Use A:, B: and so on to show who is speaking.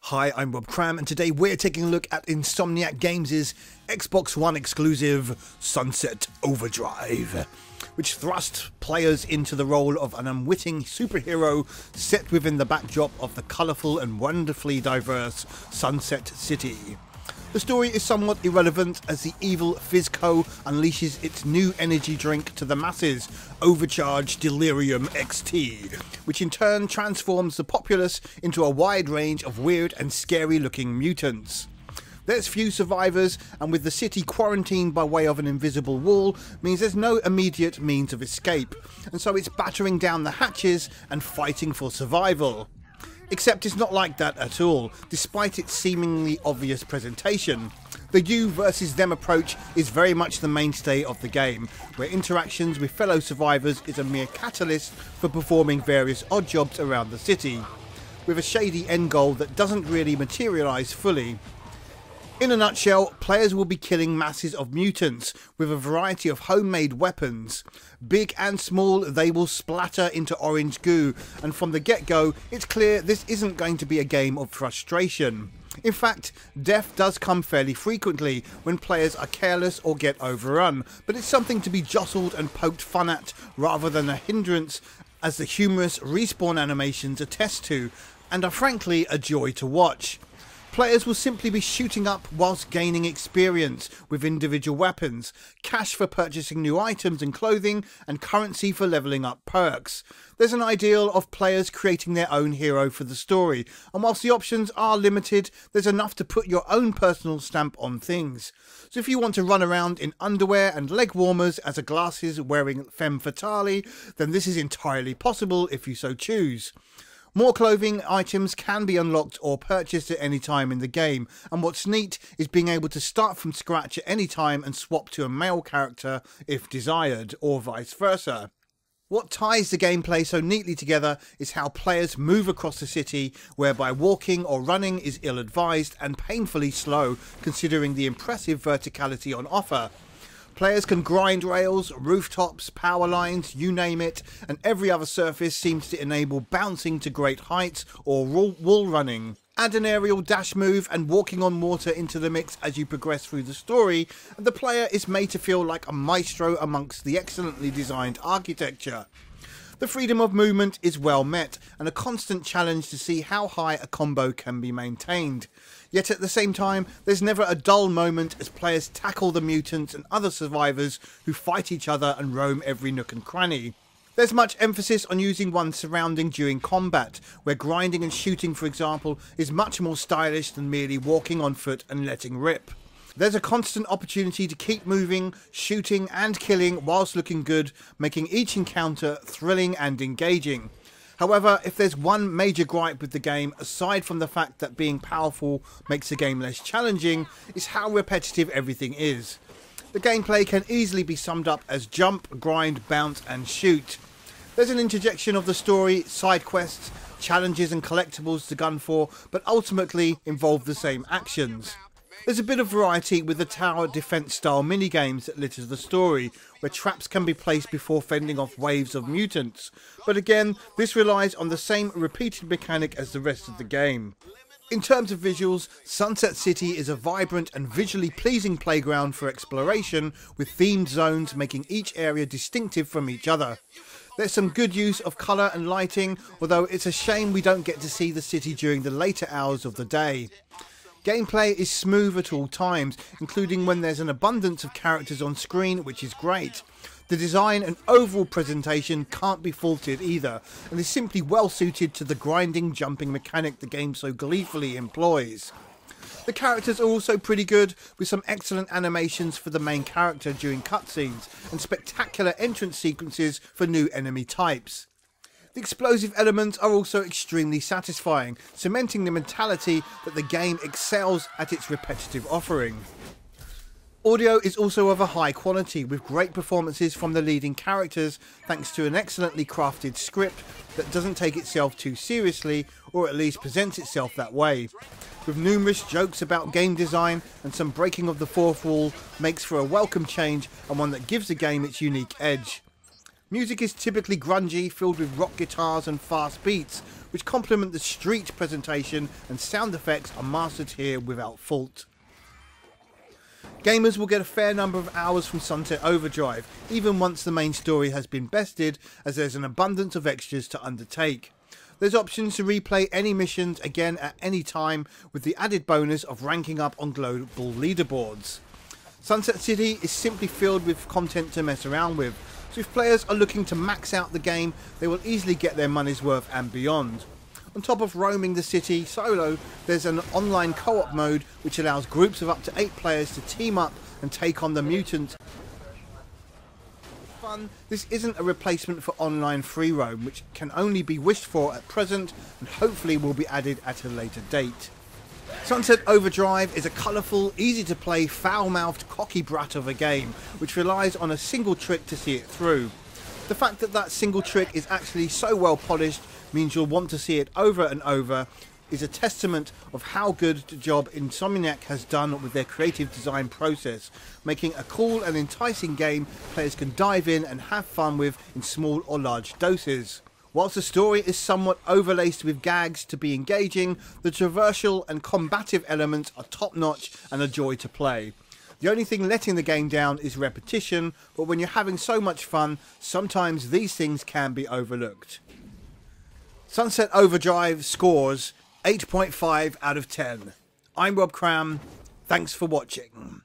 A: Hi, I'm Rob Cram, and today we're taking a look at Insomniac Games' Xbox One exclusive Sunset Overdrive, which thrust players into the role of an unwitting superhero set within the backdrop of the colourful and wonderfully diverse Sunset City. The story is somewhat irrelevant as the evil Fizzco unleashes its new energy drink to the masses, Overcharged Delirium XT, which in turn transforms the populace into a wide range of weird and scary looking mutants. There's few survivors, and with the city quarantined by way of an invisible wall means there's no immediate means of escape, and so it's battering down the hatches and fighting for survival. Except it's not like that at all, despite its seemingly obvious presentation. The you versus them approach is very much the mainstay of the game, where interactions with fellow survivors is a mere catalyst for performing various odd jobs around the city, with a shady end goal that doesn't really materialise fully. In a nutshell, players will be killing masses of mutants with a variety of homemade weapons. Big and small, they will splatter into orange goo, and from the get-go, it's clear this isn't going to be a game of frustration. In fact, death does come fairly frequently when players are careless or get overrun, but it's something to be jostled and poked fun at rather than a hindrance, as the humorous respawn animations attest to, and are frankly a joy to watch. Players will simply be shooting up whilst gaining experience with individual weapons, cash for purchasing new items and clothing, and currency for levelling up perks. There's an ideal of players creating their own hero for the story, and whilst the options are limited, there's enough to put your own personal stamp on things. So if you want to run around in underwear and leg warmers as a glasses wearing femme fatale, then this is entirely possible if you so choose. More clothing items can be unlocked or purchased at any time in the game, and what's neat is being able to start from scratch at any time and swap to a male character if desired, or vice versa. What ties the gameplay so neatly together is how players move across the city, whereby walking or running is ill-advised and painfully slow considering the impressive verticality on offer. Players can grind rails, rooftops, power lines, you name it, and every other surface seems to enable bouncing to great heights or wall running. Add an aerial dash move and walking on water into the mix as you progress through the story, and the player is made to feel like a maestro amongst the excellently designed architecture. The freedom of movement is well met, and a constant challenge to see how high a combo can be maintained. Yet at the same time, there's never a dull moment as players tackle the mutants and other survivors who fight each other and roam every nook and cranny. There's much emphasis on using one's surrounding during combat, where grinding and shooting, for example, is much more stylish than merely walking on foot and letting rip. There's a constant opportunity to keep moving, shooting and killing whilst looking good, making each encounter thrilling and engaging. However, if there's one major gripe with the game, aside from the fact that being powerful makes the game less challenging, is how repetitive everything is. The gameplay can easily be summed up as jump, grind, bounce and shoot. There's an interjection of the story, side quests, challenges and collectibles to gun for, but ultimately involve the same actions. There's a bit of variety with the tower defense style minigames that litters the story, where traps can be placed before fending off waves of mutants, but again this relies on the same repeated mechanic as the rest of the game. In terms of visuals, Sunset City is a vibrant and visually pleasing playground for exploration, with themed zones making each area distinctive from each other. There's some good use of colour and lighting, although it's a shame we don't get to see the city during the later hours of the day. Gameplay is smooth at all times, including when there's an abundance of characters on screen, which is great. The design and overall presentation can't be faulted either, and is simply well suited to the grinding jumping mechanic the game so gleefully employs. The characters are also pretty good, with some excellent animations for the main character during cutscenes, and spectacular entrance sequences for new enemy types. The explosive elements are also extremely satisfying, cementing the mentality that the game excels at its repetitive offering. Audio is also of a high quality, with great performances from the leading characters thanks to an excellently crafted script that doesn't take itself too seriously, or at least presents itself that way. With numerous jokes about game design and some breaking of the fourth wall, makes for a welcome change and one that gives the game its unique edge. Music is typically grungy, filled with rock guitars and fast beats, which complement the street presentation, and sound effects are mastered here without fault. Gamers will get a fair number of hours from Sunset Overdrive, even once the main story has been bested, as there's an abundance of extras to undertake. There's options to replay any missions again at any time, with the added bonus of ranking up on global leaderboards. Sunset City is simply filled with content to mess around with, so if players are looking to max out the game, they will easily get their money's worth and beyond. On top of roaming the city solo, there's an online co-op mode which allows groups of up to 8 players to team up and take on the Mutants. Fun, this isn't a replacement for online free roam, which can only be wished for at present and hopefully will be added at a later date. Sunset Overdrive is a colourful, easy to play, foul-mouthed, cocky brat of a game, which relies on a single trick to see it through. The fact that that single trick is actually so well polished means you'll want to see it over and over, is a testament of how good a job Insomniac has done with their creative design process, making a cool and enticing game players can dive in and have fun with in small or large doses. Whilst the story is somewhat overlaced with gags to be engaging, the traversal and combative elements are top notch and a joy to play. The only thing letting the game down is repetition, but when you're having so much fun, sometimes these things can be overlooked. Sunset Overdrive scores 8.5 out of 10. I'm Rob Cram. Thanks for watching.